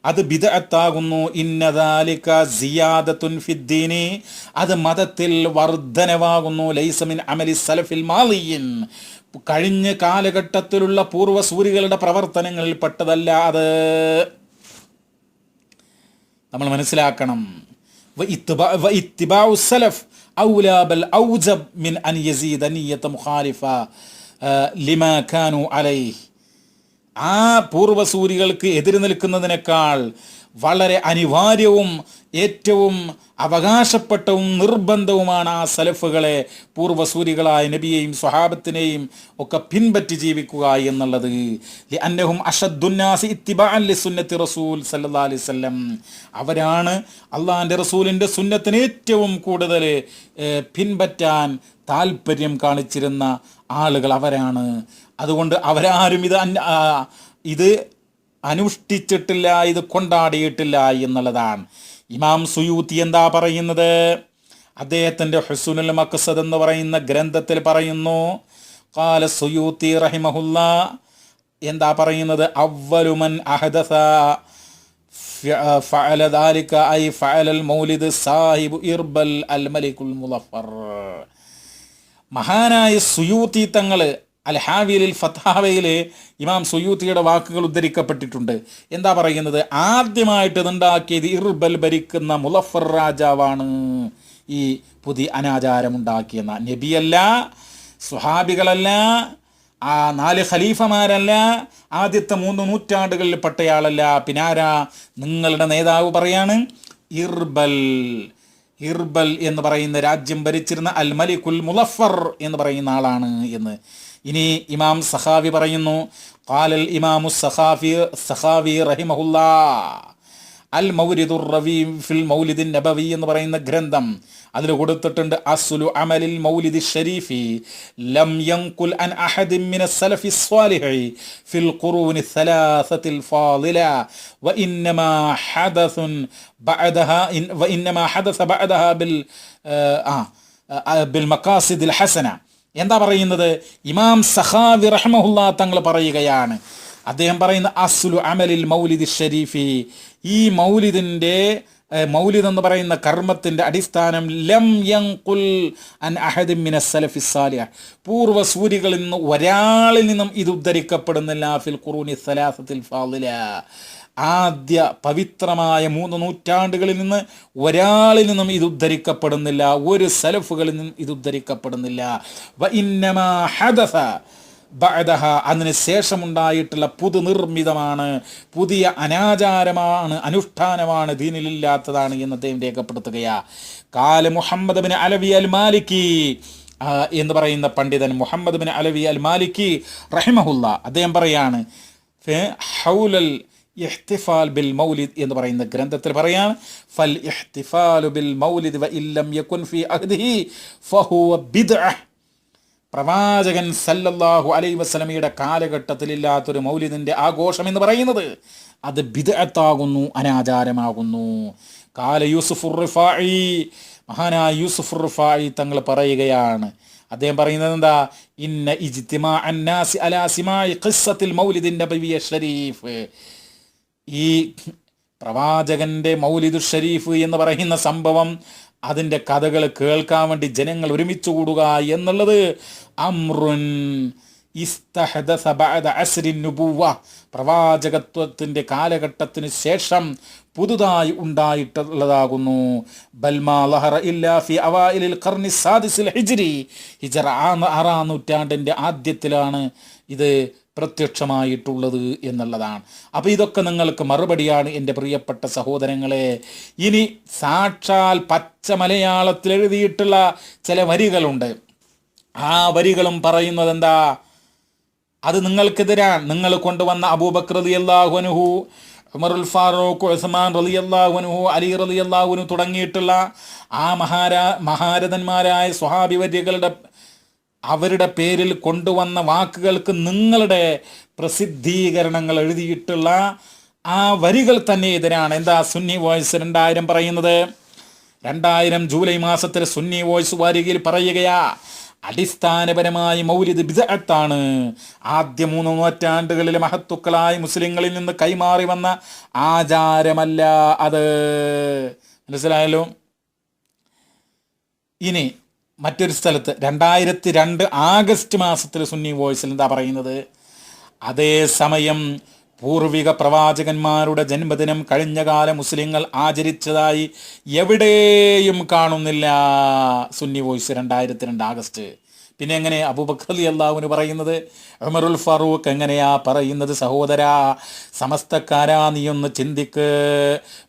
അത് ബിദ്അത്താകുന്നു. ഇന്നദാലിക സിയാദത്തുൻ ഫിദ്ദീനി, അത് മതത്തിൽ വർധനവാകുന്നു. ലൈസ മിൻ അമലി സലഫിൽ മാളിയിൻ, കഴിഞ്ഞ കാലഘട്ടത്തിലുള്ള പൂർവ്വസൂരികളുടെ പ്രവർത്തനങ്ങളിൽ പെട്ടതല്ല അത്. നമ്മൾ മനസ്സിലാക്കണം. വഇത്തിബാഉ സലഫ് ഔലാ ബൽ ഔജബ് മിൻ അൻ യസീദ നിയ്യത മുഖാലിഫ ലിമാ കാനൂ അലൈഹി. ആ പൂർവ്വസൂരികൾക്ക് എതിര് നിൽക്കുന്നതിനേക്കാൾ വളരെ അനിവാര്യവും ഏറ്റവും അവകാശപ്പെട്ടവും നിർബന്ധവുമാണ് ആ സലഫുകളെ, പൂർവ്വസൂരികളായ നബിയെയും സ്വഹാബത്തിനെയും ഒക്കെ പിൻപറ്റി ജീവിക്കുക എന്നുള്ളത്. ലിഅന്നഹും അശദ്ദുന്നാസി ഇത്തിബാഅൻ ലിസുന്നത്തി റസൂൽ സല്ലല്ലാഹു അലൈഹി വസല്ലം, അവരാണ് അള്ളാഹിൻ്റെ റസൂലിൻ്റെ സുന്നത്തിനെ ഏറ്റവും കൂടുതൽ പിൻപറ്റാൻ താല്പര്യം കാണിച്ചിരുന്ന ആളുകൾ അവരാണ്. അതുകൊണ്ട് അവരാരും ഇത് അനുഷ്ഠിച്ചിട്ടില്ല, ഇത് കൊണ്ടാടിയിട്ടില്ല എന്നുള്ളതാണ്. ഇമാം സുയൂത്തി എന്താ പറയുന്നത്? അദ്ദേഹത്തിൻ്റെ ഹുസ്നുൽ മഖ്സദ് എന്ന് പറയുന്ന ഗ്രന്ഥത്തിൽ പറയുന്നു, ഖാല സുയൂത്തി റഹിമഹുല്ലാ, എന്താ പറയുന്നത്? അവ്വലു മൻ അഹദസ ഫഅല ദാലിക ഐ ഫഅലൽ മൗലിദ് സാഹിബു ഇർബൽ അൽ മലികുൽ മുളഫർ. മഹാനായ സുയൂത്തി തങ്ങൾ അൽ ഹാവിയിൽ ഫത്ഹാവയിൽ ഇമാം സുയൂത്തിയുടെ വാക്കുകൾ ഉദ്ധരിക്കപ്പെട്ടിട്ടുണ്ട്. എന്താ പറയുന്നത്? ആദ്യമായിട്ട് ഇതുണ്ടാക്കിയത് ഇർബൽ ഭരിക്കുന്ന മുളഫർ രാജാവാണ് ഈ പുതിയ അനാചാരമുണ്ടാക്കിയെന്ന. നബിയല്ല, സ്വഹാബികളല്ല, ആ 4 ഖലീഫമാരല്ല, ആദ്യത്തെ 3 നൂറ്റാണ്ടുകളിൽ പെട്ടയാളല്ല. പിന്നാരാ? നിങ്ങളുടെ നേതാവ് പറയാണ് ഇർബൽ എന്ന് പറയുന്ന രാജ്യം ഭരിച്ചിരുന്ന അൽ മലികുൽ മുളഫർ എന്ന് പറയുന്ന ആളാണ് എന്ന്. ഇനി ഇമാം സഖാവി പറയുന്നു, ഖാലൽ ഇമാമു സഖാവി റഹിമഹുല്ലാ അൽ മൗലിദുർ റവി ഫിൽ മൗലിദിൻ നബവി എന്ന് പറയുന്ന ഗ്രന്ഥം, അതിൽ കൊടുത്തിട്ടുണ്ട് അസ്ലു അമലിൽ മൗലിദി ഷരീഫി ലം യൻകുൽ അൻ അഹദിൻ മിനസ് സലഫി സ്വാലിഹി ഫിൽ ഖുറൂനി സലാസത്തിൽ ഫാളില വഇന്നമാ ഹദസ ബഅദഹാ ബിൽ മഖാസിദിൽ ഹസന. എന്താ പറയുന്നത്? ഇമാം സഖാവി റഹ്മഹുല്ലാ തങ്ങൾ പറയുകയാണ്, അദ്ദേഹം പറയുന്ന അസ്ലു അമലിൽ മൗലിദി ഷരീഫി, ഈ മൗലിദിൻ്റെ മൗലിദ് എന്ന് പറയുന്ന കർമ്മത്തിൻ്റെ അടിസ്ഥാനം ലം യൻകുൽ അൻ അഹദിൻ മിനസ് സലഫി സാലിഹ്, പൂർവ്വസൂരികളിൽ നിന്ന് ഒരാളിൽ നിന്നും ഇത് ഉദ്ധരിക്കപ്പെടുന്നില്ല. ഫിൽ ഖുറൂനി സലാസത്തിൽ ഫാളില, ആദ്യ പവിത്രമായ 3 നൂറ്റാണ്ടുകളിൽ നിന്ന് ഒരാളിൽ നിന്നും ഇത് ഉദ്ധരിക്കപ്പെടുന്നില്ല, ഒരു സലഫുകളിൽ നിന്നും ഇത് ഉദ്ധരിക്കപ്പെടുന്നില്ല. വഇന്നമാ ഹദസ ബഅദഹ, അതിന് ശേഷമുണ്ടായിട്ടുള്ള പുതുനിർമ്മിതമാണ്, പുതിയ അനാചാരമാണ്, അനുഷ്ഠാനമാണ്, ദീനിലില്ലാത്തതാണ് എന്ന് അദ്ദേഹം രേഖപ്പെടുത്തുകയാ. കാല മുഹമ്മദ് ബിൻ അലവി അൽ മാലിക്കി എന്ന് പറയുന്ന പണ്ഡിതൻ മുഹമ്മദ് ബിൻ അലവി അൽ മാലിക്കി റഹിമഹുല്ലാ, അദ്ദേഹം പറയാണ് ഹൗലൽ ഇഹ്തിഫാൽ ബിൽ മൗലിദ് എന്ന് പറയുന്ന ഗ്രന്ഥത്തിൽ പറയാണ്, ഫൽ ഇഹ്തിഫാലു ബിൽ മൗലിദ് വ ഇല്ലം യകുൻ ഫീ അഹ്ദിഹി ഫഹുവ ബിദ്അഹ്. പ്രവാചകൻ സല്ലല്ലാഹു അലൈഹി വസല്ലമയുടെ കാലഘട്ടത്തിലില്ലാത്തൊരു മൗലിദിൻ്റെ ആഘോഷം എന്ന് പറയുന്നത് അത് ബിദ്അത്താകുന്നു, അനാചാരമാകുന്നു. കാല യൂസുഫുർ റിഫാഇ, മഹാനായ യൂസുഫുർ റിഫാഇ തങ്ങൾ പറയുകയാണ്, അദ്ദേഹം പറയുന്നത് എന്താ? ഇന്ന ഇജ്തിമാ അന്നാസി അലാ സിമാഇ ഖിസ്സത്തിൽ മൗലിദിൻ നബവി ഷരീഫ്, ഈ പ്രവാചകന്റെ മൗലിദു ഷരീഫ് എന്ന് പറയുന്ന സംഭവം, അതിൻ്റെ കഥകൾ കേൾക്കാൻ വേണ്ടി ജനങ്ങൾ ഒരുമിച്ച് കൂടുക എന്നുള്ളത് അംറുൻ ഇസ്തഹദസ ബഅദ അസ്രി നുബുവ്വ, പ്രവാചകത്വത്തിൻ്റെ കാലഘട്ടത്തിന് ശേഷം പുതുതായി ഉണ്ടായിട്ടുള്ളതാകുന്നു. ബൽമാ ലഹറ ഇല്ലാ ഫി അവൈലിൽ ഖർനി സാദിസിൽ ഹിജ്രി, ഹിജ്റ 6-ാം നൂറ്റാണ്ടിൻ്റെ ആദ്യത്തിലാണ് ഇത് പ്രത്യക്ഷമായിട്ടുള്ളത് എന്നുള്ളതാണ്. അപ്പോൾ ഇതൊക്കെ നിങ്ങൾക്ക് മറുപടിയാണ് എൻ്റെ പ്രിയപ്പെട്ട സഹോദരങ്ങളെ. ഇനി സാക്ഷാൽ പച്ച മലയാളത്തിൽ എഴുതിയിട്ടുള്ള ചില വരികളുണ്ട്. ആ വരികളും പറയുന്നത് എന്താ? അത് നിങ്ങൾക്കെതിരാണ്. നിങ്ങൾ കൊണ്ടുവന്ന അബൂബക്കർ റളിയല്ലാഹു അൻഹു, ഉമറുൽ ഫാറൂഖ്, ഉസ്മാൻ റളിയല്ലാഹു അൻഹു, അലി റളിയല്ലാഹു അൻഹു തുടങ്ങിയിട്ടുള്ള ആ മഹാരഥന്മാരായ സ്വഹാബി വര്യകളുടെ അവരുടെ പേരിൽ കൊണ്ടുവന്ന വാക്കുകൾക്ക് നിങ്ങളുടെ പ്രസിദ്ധീകരണങ്ങൾ എഴുതിയിട്ടുള്ള ആ വരികൾ തന്നെ എതിരാണ്. എന്താ സുന്നി വോയിസ് 2000 പറയുന്നത്? 2000 ജൂലൈ മാസത്തിൽ സുന്നി വോയിസ് വാരികയിൽ പറയുകയാ, അടിസ്ഥാനപരമായി മൗലിദ് ബിദ്അത്താണ്. ആദ്യ 3 നൂറ്റാണ്ടുകളിലെ മഹത്തുക്കളായ മുസ്ലിങ്ങളിൽ നിന്ന് കൈമാറി വന്ന ആചാരമല്ല അത്. മനസ്സിലായല്ലോ? ഇനി മറ്റൊരു സ്ഥലത്ത് 2002 ആഗസ്റ്റ് മാസത്തിൽ സുന്നി വോയിസിൽ എന്താ പറയുന്നത്? അതേസമയം പൂർവിക പ്രവാചകന്മാരുടെ ജന്മദിനം കഴിഞ്ഞകാല മുസ്ലിങ്ങൾ ആചരിച്ചതായി എവിടെയും കാണുന്നില്ല. Sunni voice 2002 August. പിന്നെ എങ്ങനെ അബൂബക്കർ റളിയല്ലാഹു അൻഹു പറയുന്നത്? ഉമറുൽ ഫാറൂഖ് എങ്ങനെയാ പറയുന്നത്? സഹോദരാ, സമസ്തക്കാരാ, നീയൊന്ന് ചിന്തിക്ക്.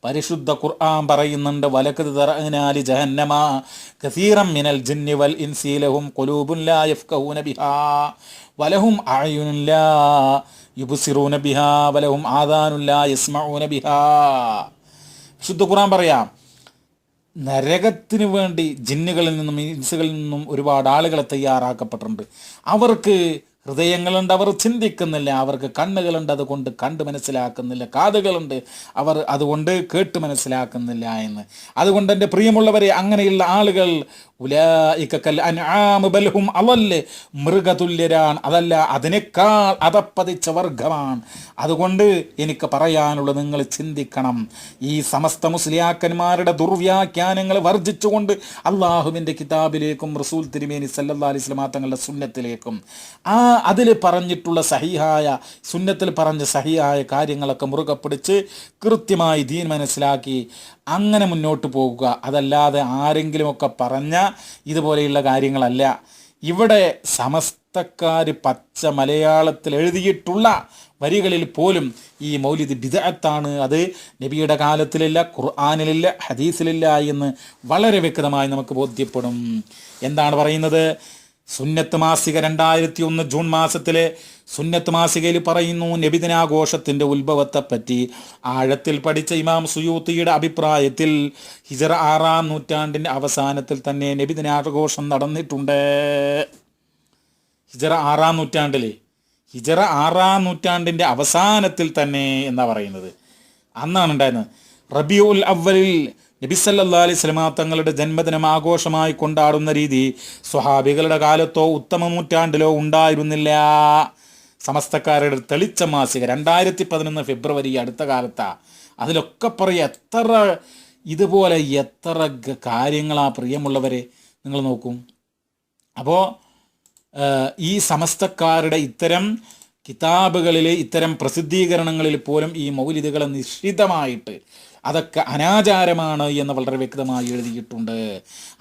പരിശുദ്ധ ഖുർആൻ പറയുന്നുണ്ട്, വലഖദ് ദറഅനാ ലി ജഹന്നമ കസീറൻ മിനൽ ജിന്നി വൽ ഇൻസി ലഹും ഖുലൂബുൻ ലാ യഫ്ഖഹൂന ബിഹാ വലഹും അഅ്യുനുൻ ലാ യുബ്സിറൂന ബിഹാ വലഹും ആദാനുൻ ലാ യസ്മഊന ബിഹാ. വിശുദ്ധ ഖുർആൻ പറയാം, നരകത്തിന് വേണ്ടി ജിന്നുകളിൽ നിന്നും ഇൻസുകളിൽ നിന്നും ഒരുപാട് ആളുകളെ തയ്യാറാക്കപ്പെട്ടിട്ടുണ്ട്. അവർക്ക് ഹൃദയങ്ങളുണ്ട്, അവർ ചിന്തിക്കുന്നില്ല. അവർക്ക് കണ്ണുകളുണ്ട്, അതുകൊണ്ട് കണ്ട് മനസ്സിലാക്കുന്നില്ല. കാതുകളുണ്ട്, അവർ അതുകൊണ്ട് കേട്ട് മനസ്സിലാക്കുന്നില്ല എന്ന്. അതുകൊണ്ട് എൻ്റെ പ്രിയമുള്ളവരെ, അങ്ങനെയുള്ള ആളുകൾ ഉലൈക കൽ അൻആം ബൽ ഹും അളൽ, മൃഗതുല്യരാണ്, അതല്ല അതിനേക്കാൾ അധപ്പതിച്ച വർഗമാണ്. അതുകൊണ്ട് എനിക്ക് പറയാനുള്ളത്, നിങ്ങൾ ചിന്തിക്കണം. ഈ സമസ്ത മുസ്ലിയാക്കന്മാരുടെ ദുർവ്യാഖ്യാനങ്ങൾ വർജിച്ചുകൊണ്ട് അള്ളാഹുവിൻ്റെ കിതാബിലേക്കും റസൂൽ തിരുമേനി സല്ലല്ലാഹു അലൈഹി വസല്ലം തങ്ങളുടെ സുന്നത്തിലേക്കും അതിൽ പറഞ്ഞിട്ടുള്ള സഹിഹായ സുന്നത്തിൽ പറഞ്ഞ സഹിഹായ കാര്യങ്ങളൊക്കെ മുറുകെ പിടിച്ച് കൃത്യമായി ദീൻ മനസ്സിലാക്കി അങ്ങനെ മുന്നോട്ട് പോകുക. അതല്ലാതെ ആരെങ്കിലുമൊക്കെ പറഞ്ഞ ഇതുപോലെയുള്ള കാര്യങ്ങളല്ല. ഇവിടെ സമസ്തക്കാർ പച്ച മലയാളത്തിൽ എഴുതിയിട്ടുള്ള വരികളിൽ പോലും ഈ മൗലിദ് ബിദ്അത്താണ്, അത് നബിയുടെ കാലത്തിലില്ല, ഖുർആനിലില്ല, ഹദീസിലില്ല എന്ന് വളരെ വ്യക്തമായി നമുക്ക് ബോധ്യപ്പെടും. എന്താണ് പറയുന്നത്? സുന്നത്ത് മാസിക 2001 ജൂൺ മാസത്തിലെ സുന്നത്ത് മാസികയിൽ പറയുന്നു, നബിദിനാഘോഷത്തിൻ്റെ ഉത്ഭവത്തെപ്പറ്റി ആഴത്തിൽ പഠിച്ച ഇമാം സുയൂത്തിയുടെ അഭിപ്രായത്തിൽ ഹിജറ 6-ാം നൂറ്റാണ്ടിൻ്റെ അവസാനത്തിൽ തന്നെ നബിദിനാഘോഷം നടന്നിട്ടുണ്ട്. ഹിജറ 6-ാം നൂറ്റാണ്ടിൻ്റെ അവസാനത്തിൽ തന്നെ എന്നാ പറയുന്നത്. അന്നാണ് ഉണ്ടായിരുന്നത്. റബീഉൽ അവ്വലിൽ നബി സല്ലല്ലാഹു അലൈഹി വസല്ലം തങ്ങളുടെ ജന്മദിനം ആഘോഷമായി കൊണ്ടാടുന്ന രീതി സ്വഹാബികളുടെ കാലത്തോ ഉത്തമ നൂറ്റാണ്ടിലോ ഉണ്ടായിരുന്നില്ല. സമസ്തക്കാരുടെ തെളിച്ച മാസിക 2011 ഫെബ്രുവരി, അടുത്ത കാലത്താ. അതിലൊക്കെ പറയും ഇതുപോലെ എത്ര കാര്യങ്ങളാ പ്രിയമുള്ളവരെ, നിങ്ങൾ നോക്കും. അപ്പോൾ ഈ സമസ്തക്കാരുടെ ഇത്തരം കിതാബുകളിൽ, ഇത്തരം പ്രസിദ്ധീകരണങ്ങളിൽ പോലും ഈ മൗലിദുകളെ നിശ്ചിതമായിട്ട് അതൊക്കെ അനാചാരമാണ് എന്ന് വളരെ വ്യക്തമായി എഴുതിയിട്ടുണ്ട്.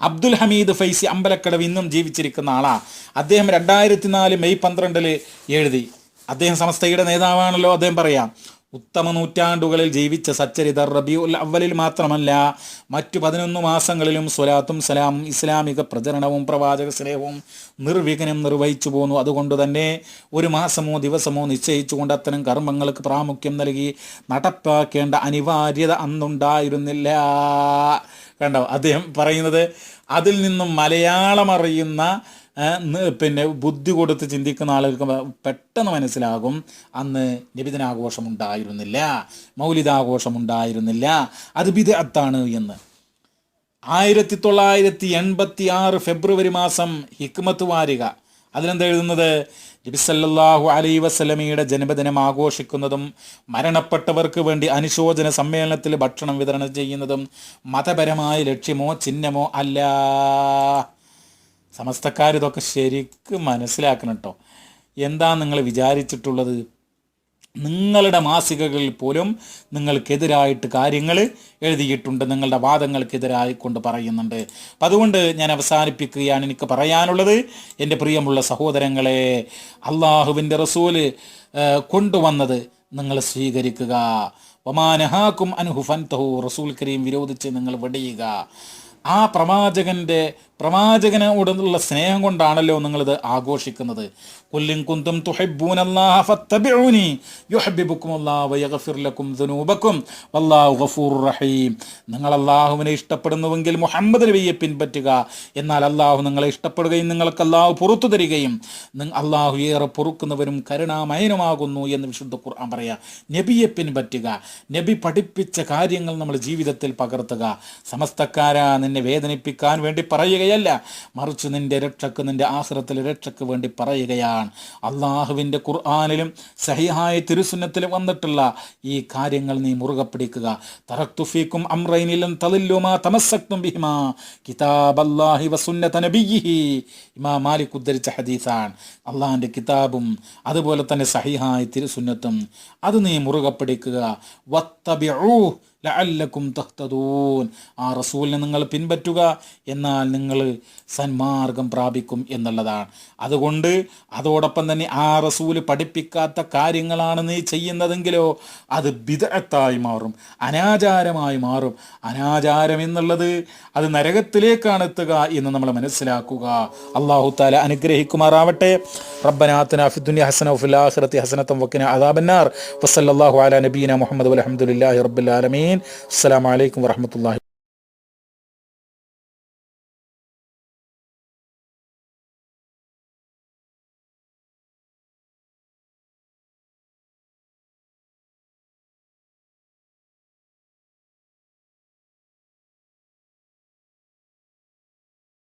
അബ്ദുൽ ഹമീദ് ഫൈസി അമ്പലക്കടവ് ഇന്നും ജീവിച്ചിരിക്കുന്ന ആളാ. അദ്ദേഹം 2004 മെയ് 12 എഴുതി. അദ്ദേഹം സമസ്തയുടെ നേതാവാണല്ലോ. അദ്ദേഹം പറയാം, ഉത്തമ നൂറ്റാണ്ടുകളിൽ ജീവിച്ച സച്ചരിതർ റബീഉൽ അവ്വലിൽ മാത്രമല്ല മറ്റു 11 മാസങ്ങളിലും സ്വലാത്തും സലാമും ഇസ്ലാമിക പ്രചരണവും പ്രവാചക സ്നേഹവും നിർവിഘ്നം നിർവഹിച്ചു പോന്നു. അതുകൊണ്ട് തന്നെ ഒരു മാസമോ ദിവസമോ നിശ്ചയിച്ചുകൊണ്ട് അത്തരം കർമ്മങ്ങൾക്ക് പ്രാമുഖ്യം നൽകി നടപ്പാക്കേണ്ട അനിവാര്യത അന്നുണ്ടായിരുന്നില്ല. കണ്ടോ അദ്ദേഹം പറയുന്നത്? അതിൽ നിന്നും മലയാളം അറിയുന്ന പിന്നെ ബുദ്ധി കൊടുത്ത് ചിന്തിക്കുന്ന ആളുകൾക്ക് പെട്ടെന്ന് മനസ്സിലാകും, അന്ന് നബിദിനാഘോഷം ഉണ്ടായിരുന്നില്ല, മൗലിദാഘോഷം ഉണ്ടായിരുന്നില്ല, അത് ബിദ്അത്താണ് എന്ന്. 1986 ഫെബ്രുവരി മാസം ഹിക്മത്ത് വാരിക, അതിലെന്താ എഴുതുന്നത്? നബി സല്ലല്ലാഹു അലൈഹി വസല്ലമയുടെ ജന്മദിനം ആഘോഷിക്കുന്നതും മരണപ്പെട്ടവർക്ക് വേണ്ടി അനുശോചന സമ്മേളനത്തിൽ ഭക്ഷണം വിതരണം ചെയ്യുന്നതും മതപരമായ ലക്ഷ്യമോ ചിഹ്നമോ അല്ല. സമസ്തക്കാരിതൊക്കെ ശരിക്കും മനസ്സിലാക്കണം കേട്ടോ. എന്താ നിങ്ങൾ വിചാരിച്ചിട്ടുള്ളത്? നിങ്ങളുടെ മാസികകളിൽ പോലും നിങ്ങൾക്കെതിരായിട്ട് കാര്യങ്ങൾ എഴുതിയിട്ടുണ്ട്, നിങ്ങളുടെ വാദങ്ങൾക്കെതിരായി കൊണ്ട് പറയുന്നുണ്ട്. അപ്പം അതുകൊണ്ട് ഞാൻ അവസാനിപ്പിക്കുകയാണ്. എനിക്ക് പറയാനുള്ളത്, എൻ്റെ പ്രിയമുള്ള സഹോദരങ്ങളെ, അള്ളാഹുവിൻ്റെ റസൂല് കൊണ്ടുവന്നത് നിങ്ങൾ സ്വീകരിക്കുക. വമാനഹാക്കും അൻഹു ഫൻതഹു, റസൂൽ കരീം വിരോധിച്ച് നിങ്ങൾ വെടിയുക. ആ പ്രവാചകനോടുള്ള സ്നേഹം കൊണ്ടാണല്ലോ നിങ്ങളിത് ആഘോഷിക്കുന്നത്. ഖുൽ കുന്തും തുഹിബ്ബൂനല്ലാഹ ഫത്തബിഊനി യുഹിബ്ബുകുമുല്ലാഹു വയഗ്ഫിർ ലക്കും ദുനൂബക്കും വല്ലാഹു ഗഫൂറുർ റഹീം. നിങ്ങൾ അല്ലാഹുവിനെ ഇഷ്ടപ്പെടുന്നുവെങ്കിൽ മുഹമ്മദ് നബിയെ പിൻപറ്റുക, എന്നാൽ അല്ലാഹു നിങ്ങളെ ഇഷ്ടപ്പെടുകയും നിങ്ങൾക്ക് അല്ലാഹു പുറത്തു തരികയും അല്ലാഹു ഏറെ പൊറുക്കുന്നവരും കരുണാമയനുമാകുന്നു എന്ന് വിശുദ്ധ ഖുർആൻ പറയാ. നബിയെ പിൻപറ്റുക, നബി പഠിപ്പിച്ച കാര്യങ്ങൾ നമ്മൾ ജീവിതത്തിൽ പകർത്തുക. സമസ്തക്കാരാ, നിന്നെ വേദനിപ്പിക്കാൻ വേണ്ടി പറയുകയല്ല, മറിച്ച് നിന്റെ രക്ഷക്ക്, നിന്റെ ആഖിറത്തിലെ രക്ഷക്ക് വേണ്ടി പറയുകയാണ്. അള്ളാഹുവിൻ്റെ ഖുർആനിലും സഹിഹായ തിരുസുന്നത്തിലും വന്നിട്ടുള്ള ഈ കാര്യങ്ങൾ നീ മുറുകെ പിടിക്കുക. തറക്തു ഫീക്കും അംറൈനി ലൻ തളില്ലു മാ തമസ്സക്തും ബിഹിമാ കിതാബല്ലാഹി വസുന്നത നബിയിഹി. ഇമാം മാലിക് ഉദ്ധരിച്ച ഹദീസാണ്. അള്ളാഹിൻ്റെ കിതാബും അതുപോലെ തന്നെ സഹിഹായ തിരുസുന്നത്തും അത് നീ മുറുകെ പിടിക്കുക. വത്തബിഊ ലഅല്ലക്കും തഹ്തദൂൻ. ആ റസൂലിനെ നിങ്ങൾ പിൻപറ്റുക, എന്നാൽ നിങ്ങൾ സന്മാർഗം പ്രാപിക്കും എന്നുള്ളതാണ്. അതുകൊണ്ട് അതോടൊപ്പം തന്നെ ആ റസൂല് പഠിപ്പിക്കാത്ത കാര്യങ്ങളാണ് നീ ചെയ്യുന്നതെങ്കിലോ അത് ബിദ്അത്തായി മാറും, അനാചാരമായി മാറും. അനാചാരം എന്നുള്ളത് അത് നരകത്തിലേക്കാണ് എത്തുക എന്ന് നമ്മൾ മനസ്സിലാക്കുക. അല്ലാഹു തആല അനുഗ്രഹിക്കുമാറാവട്ടെ. റബ്ബനാ ആതിനാ ഫിദ്ദുനിയ ഹസന വഫിൽ ആഖിറതി ഹസനത വഖിനാ അദാബന്നാർ. വസല്ലല്ലാഹു അലാ നബിയിനാ മുഹമ്മദ് വൽഹംദുലില്ലാഹി റബ്ബിൽ ആലമീൻ. അസ്സലാമു അലൈക്കും വറഹ്മത്തുള്ളാഹി